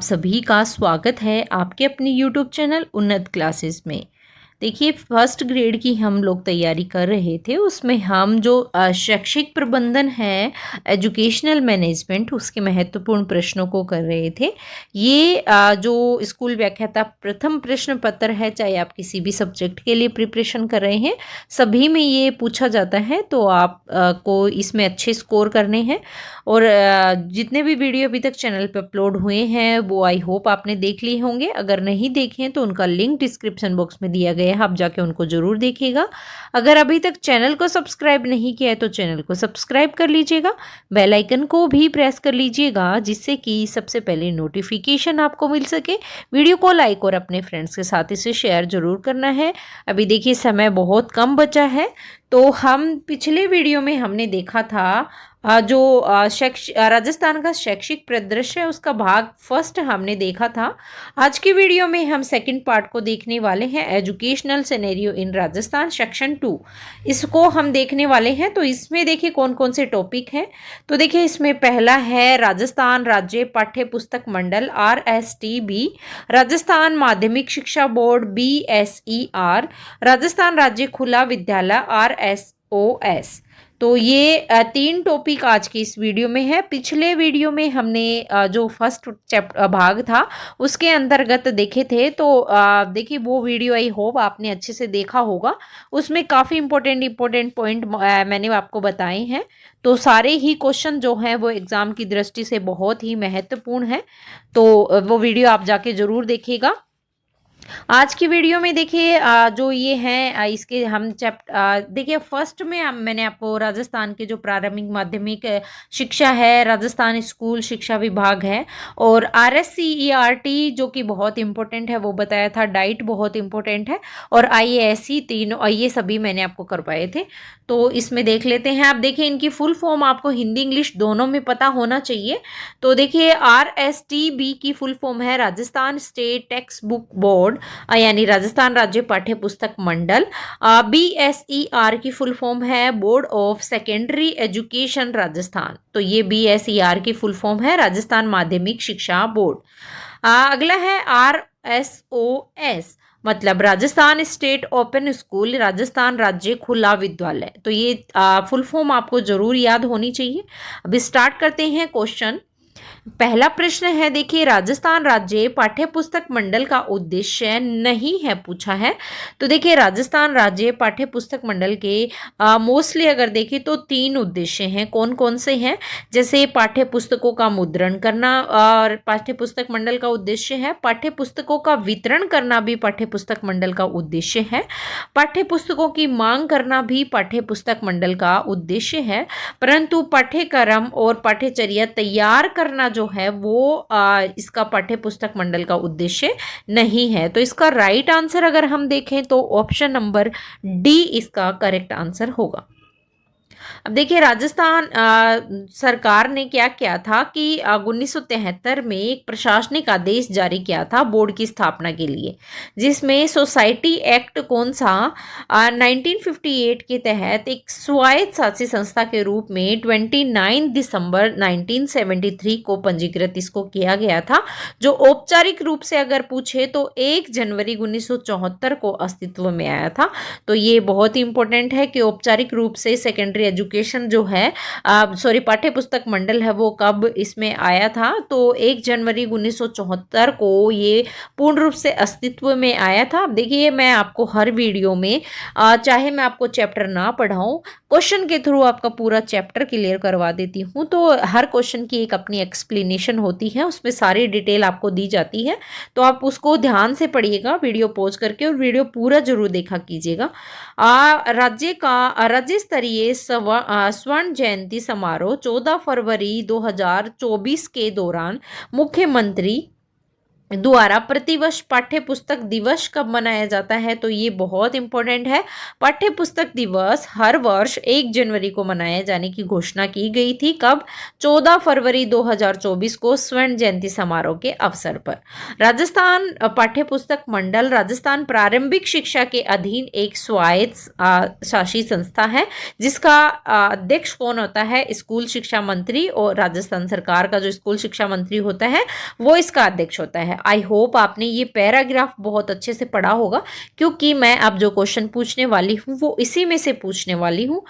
सभी का स्वागत है आपके अपने यूट्यूब चैनल उन्नत क्लासेस में। देखिए, फर्स्ट ग्रेड की हम लोग तैयारी कर रहे थे। उसमें हम जो शैक्षिक प्रबंधन है, एजुकेशनल मैनेजमेंट, उसके महत्वपूर्ण प्रश्नों को कर रहे थे। ये जो स्कूल व्याख्याता प्रथम प्रश्न पत्र है, चाहे आप किसी भी सब्जेक्ट के लिए प्रिपरेशन कर रहे हैं, सभी में ये पूछा जाता है। तो आप को इसमें अच्छे स्कोर करने हैं। और जितने भी वीडियो अभी तक चैनल पर अपलोड हुए हैं वो आई होप आपने देख लिए होंगे। अगर नहीं देखे हैं तो उनका लिंक डिस्क्रिप्शन बॉक्स में दिया गया है, आप जाके उनको ज़रूर देखिएगा। अगर अभी तक चैनल को सब्सक्राइब नहीं किया है तो चैनल को सब्सक्राइब कर लीजिएगा, बेल आइकन को भी प्रेस कर लीजिएगा, जिससे कि सबसे पहले नोटिफिकेशन आपको मिल सके। वीडियो को लाइक और अपने फ्रेंड्स के साथ इसे शेयर जरूर करना है। अभी देखिए, समय बहुत कम बचा है। तो हम पिछले वीडियो में हमने देखा था जो राजस्थान का शैक्षिक परिदृश्य है, उसका भाग फर्स्ट हमने देखा था। आज की वीडियो में हम सेकंड पार्ट को देखने वाले हैं, educational scenario in Rajasthan section 2। इसको हम देखने वाले हैं। तो इसमें देखिए कौन कौन से टॉपिक हैं। तो देखिए, इसमें पहला है राजस्थान राज्य पाठ्य पुस्तक मंडल RSTB, राजस्थान माध्यमिक शिक्षा बोर्ड BSER, राजस्थान राज्य खुला विद्यालय RSOS। तो ये 3 टॉपिक आज की इस वीडियो में है। पिछले वीडियो में हमने जो फर्स्ट भाग था उसके अंतर्गत देखे थे। तो देखिए, वो वीडियो आई होप आपने अच्छे से देखा होगा। उसमें काफ़ी इंपॉर्टेंट पॉइंट मैंने आपको बताए हैं। तो सारे ही क्वेश्चन जो हैं वो एग्ज़ाम की दृष्टि से बहुत ही महत्वपूर्ण है। तो वो वीडियो आप जाके ज़रूर देखिएगा। आज की वीडियो में देखिए जो ये हैं इसके हम देखिए, फर्स्ट में मैंने आपको राजस्थान के जो प्रारंभिक माध्यमिक शिक्षा है, राजस्थान स्कूल शिक्षा विभाग है, और RSCERT जो कि बहुत इंपॉर्टेंट है वो बताया था। डाइट बहुत इंपॉर्टेंट है, और IASC तीनों ये सभी मैंने आपको करवाए थे। तो इसमें देख लेते हैं। आप देखिए, इनकी फुल फॉर्म आपको हिंदी इंग्लिश दोनों में पता होना चाहिए। तो देखिए, RSTB की फुल फॉर्म है Rajasthan state text book board, यानी राजस्थान राज्य पाठ्य पुस्तक मंडल। BSER की फुल फॉर्म है board of secondary education Rajasthan. तो ये BSER की फुल फॉर्म है राजस्थान माध्यमिक शिक्षा बोर्ड। अगला है RSOS, मतलब Rajasthan state open school, Rajasthan राज्य खुला विद्यालय। तो ये फुल फॉर्म आपको जरूर याद होनी चाहिए। अभी स्टार्ट करते हैं क्वेश्चन। पहला प्रश्न है, देखिए, राजस्थान राज्य पाठ्य पुस्तक मंडल का उद्देश्य नहीं है पूछा है। तो देखिए, राजस्थान राज्य पाठ्य पुस्तक मंडल के मोस्टली अगर देखें तो 3 उद्देश्य हैं। कौन कौन से हैं? जैसे पाठ्य पुस्तकों का मुद्रण करना और पाठ्य पुस्तक मंडल का उद्देश्य है। पाठ्य पुस्तकों का वितरण करना भी पाठ्य पुस्तक मंडल का उद्देश्य है। पाठ्य पुस्तकों की मांग करना भी पाठ्य पुस्तक मंडल का उद्देश्य है। परंतु पाठ्यक्रम और पाठ्यचर्या तैयार करना जो है वो इसका पाठ्य पुस्तक मंडल का उद्देश्य नहीं है। तो इसका राइट आंसर अगर हम देखें तो ऑप्शन नंबर डी इसका करेक्ट आंसर होगा। अब देखिए, राजस्थान सरकार ने क्या किया था कि 1973 में एक प्रशासनिक आदेश जारी किया था बोर्ड की स्थापना के लिए, जिसमें सोसाइटी एक्ट कौन सा 1958 के तहत एक स्वायत्त शासी संस्था के रूप में 29 दिसंबर 1973 को पंजीकृत इसको किया गया था। जो औपचारिक रूप से अगर पूछे तो 1 जनवरी 1974 को अस्तित्व में आया था। तो ये बहुत ही इंपॉर्टेंट है कि औपचारिक रूप से सेकेंडरी एजुकेशन जो है पाठ्य पुस्तक मंडल है वो कब इसमें आया था। तो 1 जनवरी 1974 को ये पूर्ण रूप से अस्तित्व में आया था। अब देखिए, मैं आपको हर वीडियो में चाहे मैं आपको चैप्टर ना पढ़ाऊं, क्वेश्चन के थ्रू आपका पूरा चैप्टर क्लियर करवा देती हूँ। तो हर क्वेश्चन की एक अपनी एक्सप्लेनेशन होती है, उसमें सारी डिटेल आपको दी जाती है। तो आप उसको ध्यान से पढ़िएगा वीडियो पॉज करके, और वीडियो पूरा जरूर देखा कीजिएगा। राज्य स्तरीय स्वर्ण जयंती समारोह 14 फरवरी 2024 के दौरान मुख्यमंत्री द्वारा प्रतिवर्ष पाठ्य पुस्तक दिवस कब मनाया जाता है? तो ये बहुत इंपॉर्टेंट है। पाठ्य पुस्तक दिवस हर वर्ष 1 जनवरी को मनाए जाने की घोषणा की गई थी। कब? 14 फरवरी 2024 को स्वर्ण जयंती समारोह के अवसर पर। राजस्थान पाठ्य पुस्तक मंडल राजस्थान प्रारंभिक शिक्षा के अधीन एक स्वायत्त शासी संस्था है, जिसका अध्यक्ष कौन होता है? स्कूल शिक्षा मंत्री, और राजस्थान सरकार का जो स्कूल शिक्षा मंत्री होता है वो इसका अध्यक्ष होता है। आई होप आपने ये पैराग्राफ बहुत अच्छे से पढ़ा होगा, क्योंकि मैं अब जो क्वेश्चन पूछने वाली हूँ वो इसी में से पूछने वाली हूँ।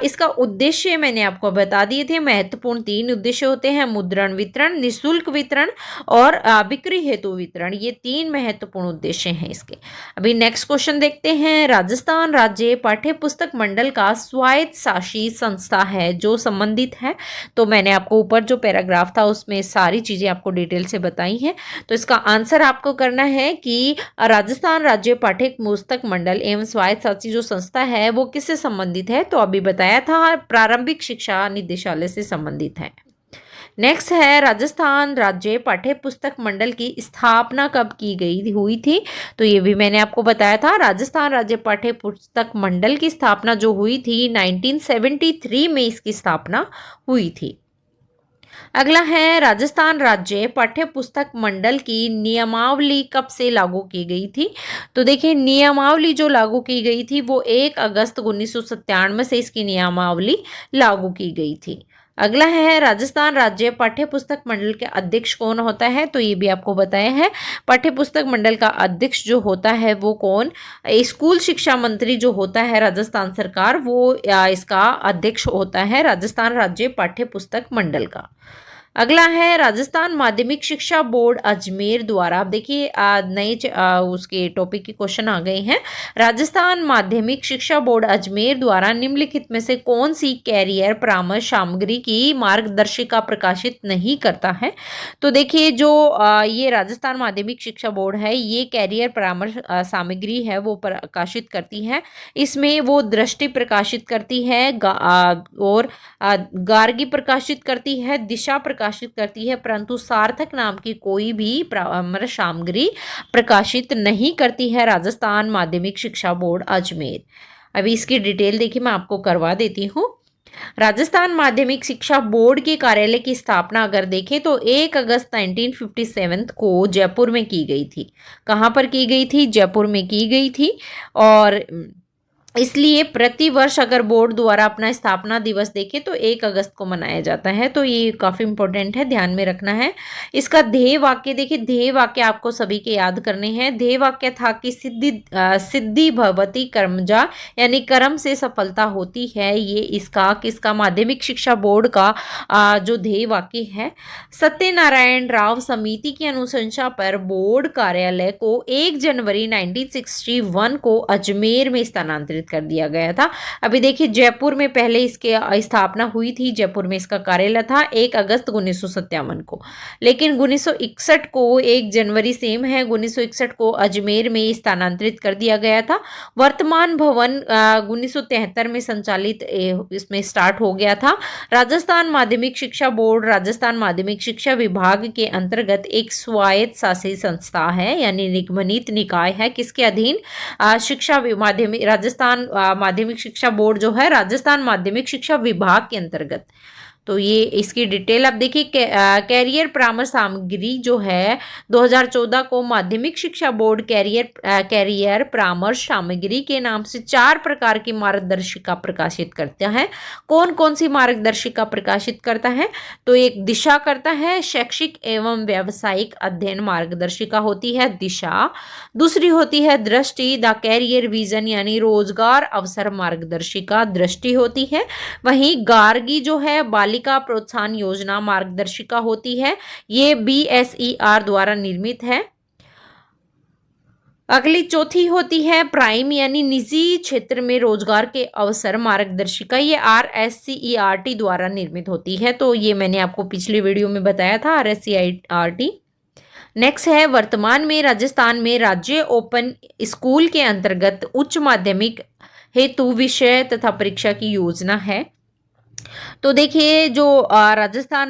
इसका उद्देश्य मैंने आपको बता दिए थे। महत्वपूर्ण 3 उद्देश्य होते हैं: मुद्रण वितरण, निःशुल्क वितरण और बिक्री हेतु वितरण। ये 3 महत्वपूर्ण उद्देश्य हैं इसके। अभी नेक्स्ट क्वेश्चन देखते हैं। राजस्थान राज्य पाठ्य पुस्तक मंडल का स्वायत्त शासी संस्था है जो संबंधित है। तो मैंने आपको ऊपर जो पैराग्राफ था उसमें सारी चीजें आपको डिटेल से बताई हैं। तो इसका आंसर आपको करना है कि राजस्थान राज्य पाठ्य पुस्तक मंडल एवं स्वायत्त शासी जो संस्था है वो किससे संबंधित है? तो अभी बताया था, प्रारंभिक शिक्षा निदेशालय से संबंधित है। नेक्स्ट है, राजस्थान राज्य पाठ्य पुस्तक मंडल की स्थापना कब की गई हुई थी? तो ये भी मैंने आपको बताया था। राजस्थान राज्य पाठ्य पुस्तक मंडल की स्थापना जो हुई थी 1973 में इसकी स्थापना हुई थी। अगला है, राजस्थान राज्य पाठ्य पुस्तक मंडल की नियमावली कब से लागू की गई थी? तो देखिए, नियमावली जो लागू की गई थी वो 1 अगस्त 1997 से इसकी नियमावली लागू की गई थी। अगला है, राजस्थान राज्य पाठ्य पुस्तक मंडल के अध्यक्ष कौन होता है? तो ये भी आपको बताया है। पाठ्य पुस्तक मंडल का अध्यक्ष जो होता है वो कौन? स्कूल शिक्षा मंत्री जो होता है राजस्थान सरकार, वो इसका अध्यक्ष होता है राजस्थान राज्य पाठ्य पुस्तक मंडल का। अगला है, राजस्थान माध्यमिक शिक्षा बोर्ड अजमेर द्वारा, आप देखिए नए उसके टॉपिक के क्वेश्चन आ गए हैं। राजस्थान माध्यमिक शिक्षा बोर्ड अजमेर द्वारा निम्नलिखित में से कौन सी कैरियर परामर्श सामग्री की मार्गदर्शिका प्रकाशित नहीं करता है? तो देखिए, जो ये राजस्थान माध्यमिक शिक्षा बोर्ड है ये कैरियर परामर्श सामग्री है वो प्रकाशित करती है। इसमें वो दृष्टि प्रकाशित करती है और गार्गी प्रकाशित करती है, दिशा प्रकाशित करती है, परंतु सार्थक नाम की कोई भी परामर्श सामग्री प्रकाशित नहीं करती है राजस्थान माध्यमिक शिक्षा बोर्ड अजमेर। अभी इसकी डिटेल देखिए मैं आपको करवा देती हूँ। राजस्थान माध्यमिक शिक्षा बोर्ड के कार्यालय की स्थापना अगर देखें तो 1 अगस्त 1957 को जयपुर में की गई थी। कहाँ पर की गई थी? जयपुर में की गई थी। और इसलिए प्रति वर्ष अगर बोर्ड द्वारा अपना स्थापना दिवस देखे तो 1 अगस्त को मनाया जाता है। तो ये काफ़ी इंपॉर्टेंट है, ध्यान में रखना है। इसका ध्येय वाक्य देखिए, ध्येय वाक्य आपको सभी के याद करने हैं। ध्येय वाक्य था कि सिद्धि भवती कर्मजा, यानी कर्म से सफलता होती है। ये इसका किसका? माध्यमिक शिक्षा बोर्ड का जो ध्येय वाक्य है। सत्यनारायण राव समिति की अनुशंसा पर बोर्ड कार्यालय को 1 जनवरी 1961 को अजमेर में स्थानांतरित कर दिया गया था। अभी देखिए, जयपुर में पहले इसके स्थापना हुई थी, जयपुर में इसका कार्यालय था 1 अगस्त 1957 को, लेकिन 1961 को 1 जनवरी सेम है, 1961 को अजमेर में स्थानांतरित कर दिया गया था। वर्तमान भवन 1973 में संचालित इसमें स्टार्ट हो गया था। राजस्थान माध्यमिक शिक्षा बोर्ड राजस्थान माध्यमिक शिक्षा विभाग के अंतर्गत एक स्वायत्त शासी संस्था है, यानी निगमनित निकाय है। किसके अधीन? शिक्षा माध्यमिक राजस्थान माध्यमिक शिक्षा बोर्ड जो है राजस्थान माध्यमिक शिक्षा विभाग के अंतर्गत। तो ये इसकी डिटेल आप देखिए। कैरियर परामर्श सामग्री जो है 2014 को माध्यमिक शिक्षा बोर्ड कैरियर परामर्श सामग्री के नाम से 4 प्रकार की मार्गदर्शिका प्रकाशित करता है। कौन कौन सी मार्गदर्शिका प्रकाशित करता है? तो एक दिशा करता है, शैक्षिक एवं व्यावसायिक अध्ययन मार्गदर्शिका होती है दिशा। दूसरी होती है दृष्टि, द कैरियर विजन, यानी रोजगार अवसर मार्गदर्शिका दृष्टि होती है। वहीं गार्गी जो है बालिका प्रोत्साहन योजना मार्गदर्शिका होती है, ये BSER द्वारा निर्मित है। अगली चौथी होती है प्राइम, यानी निजी क्षेत्र में रोजगार के अवसर मार्गदर्शिका, ये RSCERT द्वारा निर्मित होती है। तो ये मैंने आपको पिछली वीडियो में बताया था, RSCERT। नेक्स्ट है, वर्तमान में राजस्थान में राज्य ओपन स्कूल के अंतर्गत उच्च माध्यमिक हेतु विषय तथा परीक्षा की योजना है। तो देखिए जो राजस्थान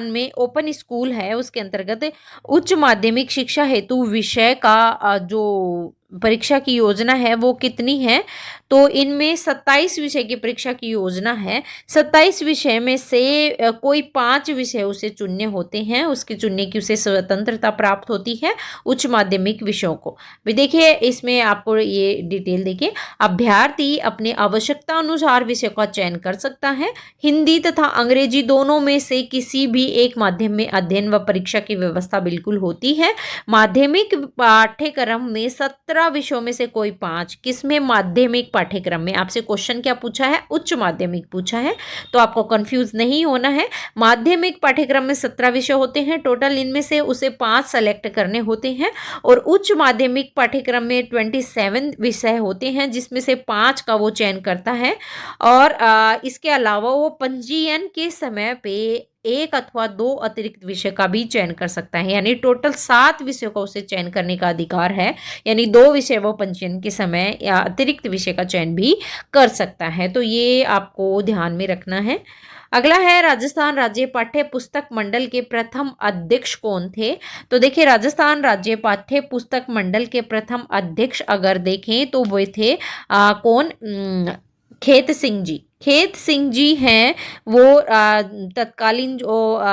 में ओपन स्कूल है उसके अंतर्गत उच्च माध्यमिक शिक्षा हेतु विषय का जो परीक्षा की योजना है वो कितनी है। तो इनमें 27 विषय की परीक्षा की योजना है। 27 विषय में से कोई 5 विषय उसे चुनने होते हैं, उसके चुनने की उसे स्वतंत्रता प्राप्त होती है उच्च माध्यमिक विषयों को भी। देखिए इसमें आपको ये डिटेल देखिए, अभ्यर्थी अपने आवश्यकता अनुसार विषय का चयन कर सकता है। हिंदी तथा अंग्रेजी दोनों में से किसी भी एक माध्यम में अध्ययन व परीक्षा की व्यवस्था बिल्कुल होती है। माध्यमिक पाठ्यक्रम में 17 विषयों में से कोई 5, किसमें माध्यमिक पाठ्यक्रम में, आपसे क्वेश्चन क्या पूछा है, उच्च माध्यमिक पूछा है, तो आपको कंफ्यूज नहीं होना है। माध्यमिक पाठ्यक्रम में 17 विषय होते हैं टोटल, इनमें से उसे 5 सेलेक्ट करने होते हैं। और उच्च माध्यमिक पाठ्यक्रम में 27 विषय होते हैं जिसमें से 5 का वो चयन करता है। और इसके अलावा वो पंजीयन के समय पे 1 अथवा 2 अतिरिक्त विषय का भी चयन कर सकता है, यानी टोटल 7 विषयों का उसे चयन करने का अधिकार है। यानी 2 विषय वो पंजीयन के समय या अतिरिक्त विषय का चयन भी कर सकता है। तो ये आपको ध्यान में रखना है। अगला है राजस्थान राज्य पाठ्य पुस्तक मंडल के प्रथम अध्यक्ष कौन थे। तो देखिए राजस्थान राज्य पाठ्य पुस्तक मंडल के प्रथम अध्यक्ष अगर देखें तो वो थे कौन, खेत सिंह जी। खेत सिंह जी हैं वो तत्कालीन जो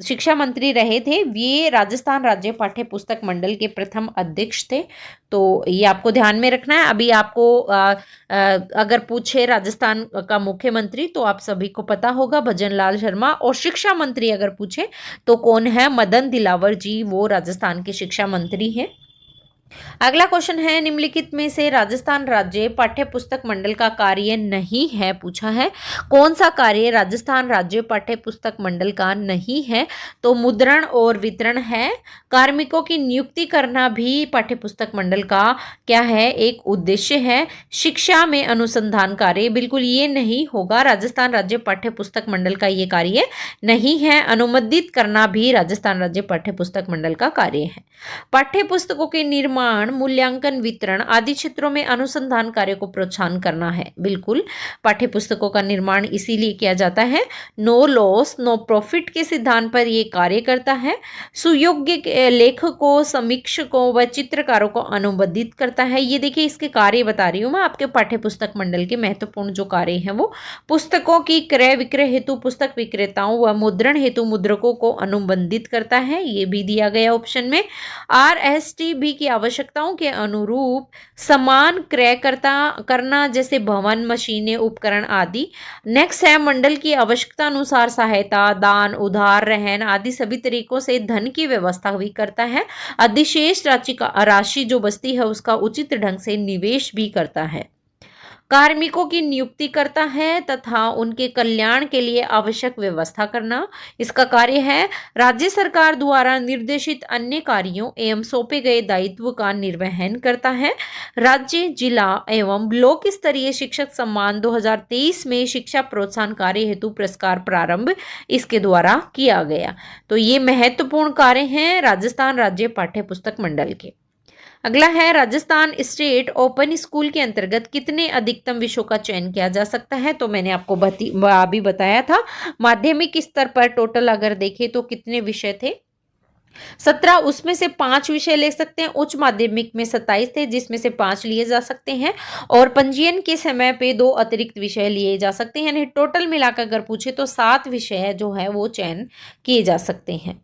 शिक्षा मंत्री रहे थे, ये राजस्थान राज्य पाठ्य पुस्तक मंडल के प्रथम अध्यक्ष थे। तो ये आपको ध्यान में रखना है। अभी आपको अगर पूछे राजस्थान का मुख्यमंत्री तो आप सभी को पता होगा भजन लाल शर्मा, और शिक्षा मंत्री अगर पूछे तो कौन है, मदन दिलावर जी, वो राजस्थान के शिक्षा मंत्री हैं। अगला क्वेश्चन है निम्नलिखित में से राजस्थान राज्य पाठ्य पुस्तक मंडल का कार्य नहीं है, पूछा है कौन सा कार्य राजस्थान राज्य पाठ्य पुस्तक मंडल का नहीं है। तो मुद्रण और वितरण है। कार्मिकों की नियुक्ति करना भी पाठ्य पुस्तक मंडल का क्या है, एक उद्देश्य है। शिक्षा में अनुसंधान कार्य बिल्कुल ये नहीं होगा, राजस्थान राज्य पाठ्य पुस्तक मंडल का ये कार्य नहीं है। अनुमोदित करना भी राजस्थान राज्य पाठ्य पुस्तक मंडल का कार्य है। पाठ्य पुस्तकों के निर्माण, मूल्यांकन, वितरण आदि क्षेत्रों में अनुसंधान कार्य को प्रोत्साहन करना है। बिल्कुल पाठ्य पुस्तकों का निर्माण इसीलिए किया जाता है, नो लॉस नो प्रॉफिट के सिद्धांत पर यह कार्य करता है। सुयोग्य लेखकों, समीक्षकों व चित्रकारों को अनुबंधित करता है। ये देखिए इसके कार्य बता रही हूँ मैं आपके पाठ्य पुस्तक मंडल के महत्वपूर्ण जो कार्य हैं वो। पुस्तकों की क्रय विक्रय हेतु पुस्तक विक्रेताओं व मुद्रण हेतु मुद्रकों को अनुबंधित करता है, ये भी दिया गया ऑप्शन में। आरएसटीबी की आवश्यकताओं के अनुरूप समान क्रय करना, जैसे भवन, मशीनें, उपकरण आदि। नेक्स्ट है मंडल की आवश्यकता अनुसार सहायता, दान, उधार, रहन आदि सभी तरीकों से धन की व्यवस्था भी करता है। अधिशेष राशि जो बचती है उसका उचित ढंग से निवेश भी करता है। कार्मिकों की नियुक्ति करता है तथा उनके कल्याण के लिए आवश्यक व्यवस्था करना इसका कार्य है। राज्य सरकार द्वारा निर्देशित अन्य कार्यों एवं सौंपे गए दायित्व का निर्वहन करता है। राज्य, जिला एवं ब्लॉक स्तरीय शिक्षक सम्मान 2023 में शिक्षा प्रोत्साहन कार्य हेतु पुरस्कार प्रारंभ इसके द्वारा किया गया। तो ये महत्वपूर्ण कार्य हैं राजस्थान राज्य पाठ्य पुस्तक मंडल के। अगला है राजस्थान स्टेट ओपन स्कूल के अंतर्गत कितने अधिकतम विषयों का चयन किया जा सकता है। तो मैंने आपको अभी बताया था, माध्यमिक स्तर पर टोटल अगर देखें तो कितने विषय थे, 17, उसमें से 5 विषय ले सकते हैं। उच्च माध्यमिक में 27 थे जिसमें से 5 लिए जा सकते हैं, और पंजीयन के समय पे 2 अतिरिक्त विषय लिए जा सकते हैं, यानी टोटल मिलाकर अगर पूछे तो 7 विषय जो है वो चयन किए जा सकते हैं।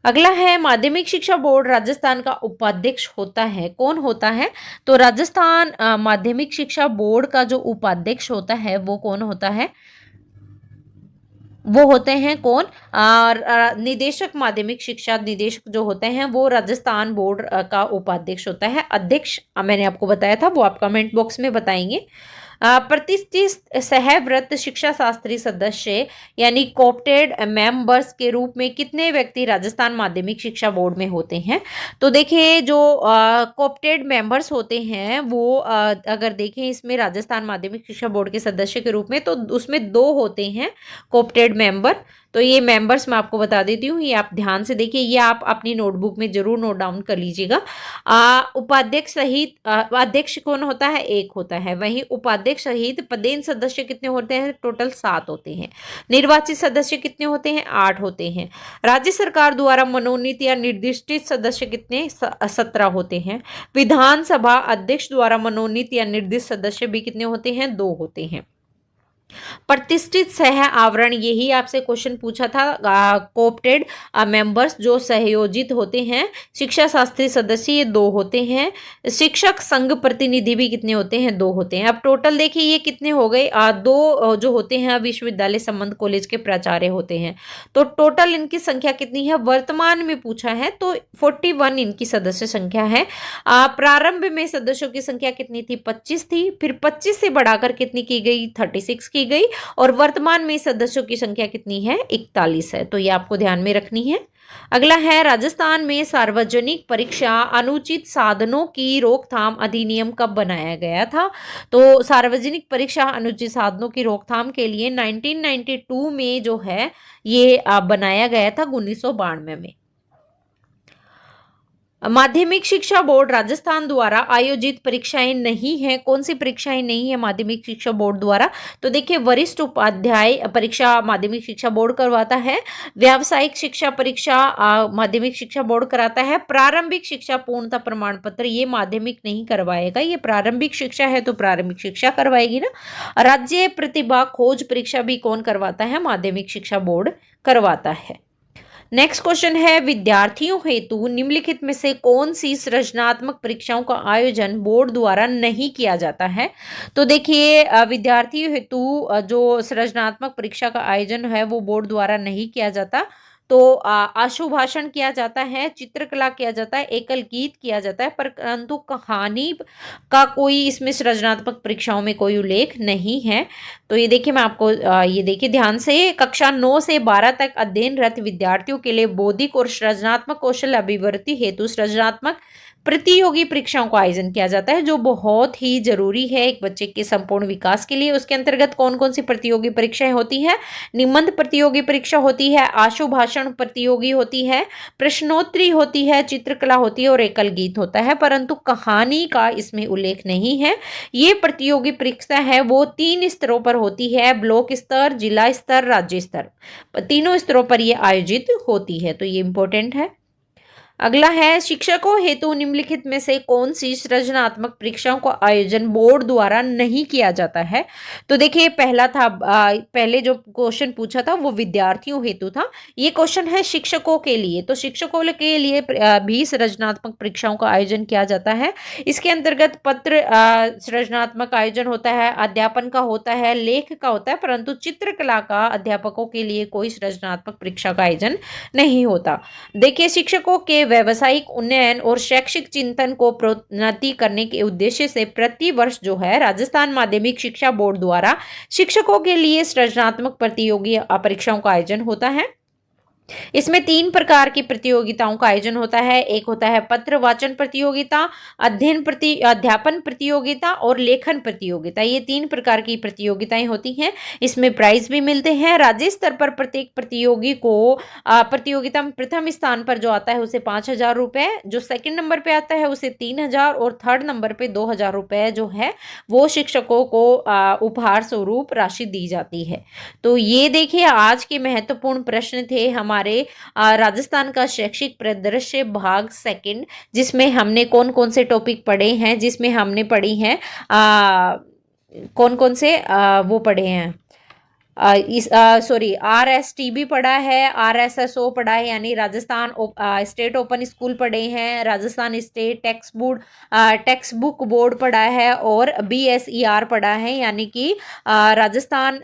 अगला है माध्यमिक शिक्षा बोर्ड राजस्थान का उपाध्यक्ष होता है, कौन होता है। तो राजस्थान माध्यमिक शिक्षा बोर्ड का जो उपाध्यक्ष होता है वो कौन होता है, वो होते हैं कौन, निदेशक, माध्यमिक शिक्षा निदेशक जो होते हैं वो राजस्थान बोर्ड का उपाध्यक्ष होता है। अध्यक्ष मैंने आपको बताया था, वो आप कमेंट बॉक्स में बताएंगे। प्रतिष्ठित सहव्रत शिक्षा शास्त्री सदस्य यानी कोप्टेड मेंबर्स के रूप में कितने व्यक्ति राजस्थान माध्यमिक शिक्षा बोर्ड में होते हैं। तो देखिए जो कोप्टेड मेंबर्स होते हैं वो अगर देखें इसमें राजस्थान माध्यमिक शिक्षा बोर्ड के सदस्य के रूप में, तो उसमें 2 होते हैं कोप्टेड मेंबर। तो ये मेंबर्स मैं आपको बता देती हूँ, ये आप ध्यान से देखिए, ये आप अपनी नोटबुक में जरूर नोट डाउन कर लीजिएगा। उपाध्यक्ष सहित अध्यक्ष कौन होता है? एक होता है। वहीं उपाध्यक्ष सहित पदेन सदस्य कितने होते हैं? टोटल 7 होते हैं। निर्वाचित सदस्य कितने होते हैं? 8 होते हैं। राज्य सरकार द्वारा मनोनीत या निर्दिष्टित सदस्य कितने? 17 होते हैं। विधानसभा अध्यक्ष द्वारा मनोनीत या निर्दिष्ट सदस्य भी कितने होते हैं? 2 होते हैं। प्रतिष्ठित सह आवरण, यही आपसे क्वेश्चन पूछा था। कोऑप्टेड मेंबर्स जो सहयोजित होते हैं, शिक्षा शास्त्री सदस्य ये 2 होते हैं। शिक्षक संघ प्रतिनिधि भी कितने होते हैं? 2 होते हैं। अब टोटल देखिए ये कितने हो गए? 2 जो होते हैं विश्वविद्यालय संबंध कॉलेज के प्राचार्य होते हैं। तो टोटल इनकी संख्या कितनी है वर्तमान में पूछा है, तो 41 इनकी सदस्य संख्या है। प्रारंभ में सदस्यों की संख्या कितनी थी? 25 थी। फिर 25 से बढ़ाकर कितनी की गई? 36 की गई। और वर्तमान में सदस्यों की संख्या कितनी है? 41 है। तो ये आपको ध्यान में रखनी है। अगला है, राजस्थान में सार्वजनिक परीक्षा अनुचित साधनों की रोकथाम अधिनियम कब बनाया गया था? तो सार्वजनिक परीक्षा अनुचित साधनों की रोकथाम के लिए 1992 में जो है ये बनाया गया था, 1992 में। माध्यमिक शिक्षा बोर्ड राजस्थान द्वारा आयोजित परीक्षाएं नहीं है। कौन सी परीक्षाएं नहीं है माध्यमिक शिक्षा बोर्ड द्वारा? तो देखिए, वरिष्ठ उपाध्याय परीक्षा माध्यमिक शिक्षा बोर्ड करवाता है। व्यावसायिक शिक्षा परीक्षा माध्यमिक शिक्षा बोर्ड कराता है। प्रारंभिक शिक्षा पूर्णता प्रमाण पत्र ये माध्यमिक नहीं करवाएगा, ये प्रारंभिक शिक्षा है तो प्रारंभिक शिक्षा करवाएगी ना। राज्य प्रतिभा खोज परीक्षा भी कौन करवाता है? माध्यमिक शिक्षा बोर्ड करवाता है। नेक्स्ट क्वेश्चन है, विद्यार्थियों हेतु निम्नलिखित में से कौन सी सृजनात्मक परीक्षाओं का आयोजन बोर्ड द्वारा नहीं किया जाता है? तो देखिए, विद्यार्थियों हेतु जो सृजनात्मक परीक्षा का आयोजन है वो बोर्ड द्वारा नहीं किया जाता। तो आशुभाषण किया जाता है, चित्रकला किया जाता है, एकल गीत किया जाता है, परंतु कहानी का कोई इसमें सृजनात्मक परीक्षाओं में कोई उल्लेख नहीं है। तो ये देखिए, मैं आपको ये देखिए ध्यान से, कक्षा 9 से 12 तक अध्ययनरत विद्यार्थियों के लिए बौद्धिक और सृजनात्मक कौशल अभिवृद्धि हेतु सृजनात्मक प्रतियोगी परीक्षाओं का आयोजन किया जाता है, जो बहुत ही जरूरी है एक बच्चे के संपूर्ण विकास के लिए। उसके अंतर्गत कौन कौन सी प्रतियोगी परीक्षाएं होती है? निबंध प्रतियोगी परीक्षा होती है, आशुभाषण प्रतियोगी होती है, प्रश्नोत्तरी होती है, चित्रकला होती है और एकल गीत होता है, परंतु कहानी का इसमें उल्लेख नहीं है। ये प्रतियोगी परीक्षा है वो 3 स्तरों पर होती है, ब्लॉक स्तर, जिला स्तर, राज्य स्तर, तीनों स्तरों पर यह आयोजित होती है। तो ये इंपॉर्टेंट है। अगला है, शिक्षकों हेतु निम्नलिखित में से कौन सी सृजनात्मक परीक्षाओं का आयोजन बोर्ड द्वारा नहीं किया जाता है? तो देखिए, पहला था पहले जो क्वेश्चन पूछा था वो विद्यार्थियों हेतु था, ये क्वेश्चन है शिक्षकों के लिए। तो शिक्षकों के लिए भी सृजनात्मक परीक्षाओं का आयोजन किया जाता है। इसके अंतर्गत पत्र सृजनात्मक आयोजन होता है, अध्यापन का होता है, लेख का होता है, परंतु चित्रकला का अध्यापकों के लिए कोई सृजनात्मक परीक्षा का आयोजन नहीं होता। देखिए, शिक्षकों के व्यावसायिक उन्नयन और शैक्षिक चिंतन को प्रोन्नति करने के उद्देश्य से प्रति वर्ष जो है राजस्थान माध्यमिक शिक्षा बोर्ड द्वारा शिक्षकों के लिए सृजनात्मक प्रतियोगी परीक्षाओं का आयोजन होता है। इसमें 3 प्रकार की प्रतियोगिताओं का आयोजन होता है। एक होता है पत्र वाचन प्रतियोगिता, अध्यापन प्रतियोगिता और लेखन प्रतियोगिता। ये 3 प्रकार की प्रतियोगिताएं होती हैं। इसमें प्राइज भी मिलते हैं। राज्य स्तर पर प्रत्येक प्रतियोगी को प्रतियोगिता में प्रथम स्थान पर जो आता है उसे 5,000 रुपए, जो सेकंड नंबर पे आता है उसे 3,000 और थर्ड नंबर पे 2,000 रुपए जो है वो शिक्षकों को उपहार स्वरूप राशि दी जाती है। तो ये देखिए, आज के महत्वपूर्ण प्रश्न थे हमारे राजस्थान का शैक्षिक परिदृश्य भाग 2, जिसमें हमने कौन कौन से टॉपिक पढ़े हैं, जिसमें हमने पढ़ी हैं कौन कौन से वो पढ़े हैं, RST भी पढ़ा है, RSSO पढ़ा है यानी राजस्थान स्टेट ओपन स्कूल पढ़े हैं, राजस्थान स्टेट टेक्स्ट बुक पढ़ा है और BSER पढ़ा है यानी कि राजस्थान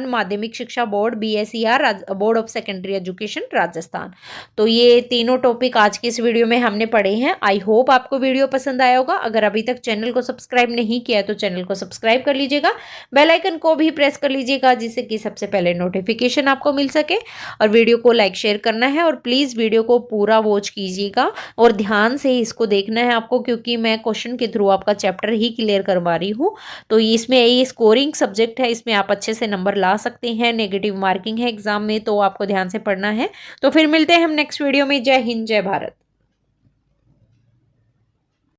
माध्यमिक शिक्षा board BSER, board of secondary education Rajasthan. तो ये तीनों टॉपिक आज की इस वीडियो में हमने पढ़े हैं। आई होप आपको वीडियो पसंद आया होगा। अगर अभी तक चैनल को सब्सक्राइब नहीं किया तो चैनल को सब्सक्राइब कर लीजिएगा, बेल आइकन को भी प्रेस कर लीजिएगा जिससे कि सबसे पहले नोटिफिकेशन आपको मिल सके। और वीडियो को लाइक शेयर करना है और प्लीज़ वीडियो को पूरा वॉच कीजिएगा और ध्यान से इसको देखना है आपको, क्योंकि मैं क्वेश्चन के थ्रू आपका चैप्टर ही क्लियर करवा रही हूँ। तो इसमें ये स्कोरिंग सब्जेक्ट है, इसमें आप अच्छे से नंबर ला सकते हैं। नेगेटिव मार्किंग है एग्जाम में, तो आपको ध्यान से पढ़ना है। तो फिर मिलते हैं हम नेक्स्ट वीडियो में। जय हिंद, जय भारत।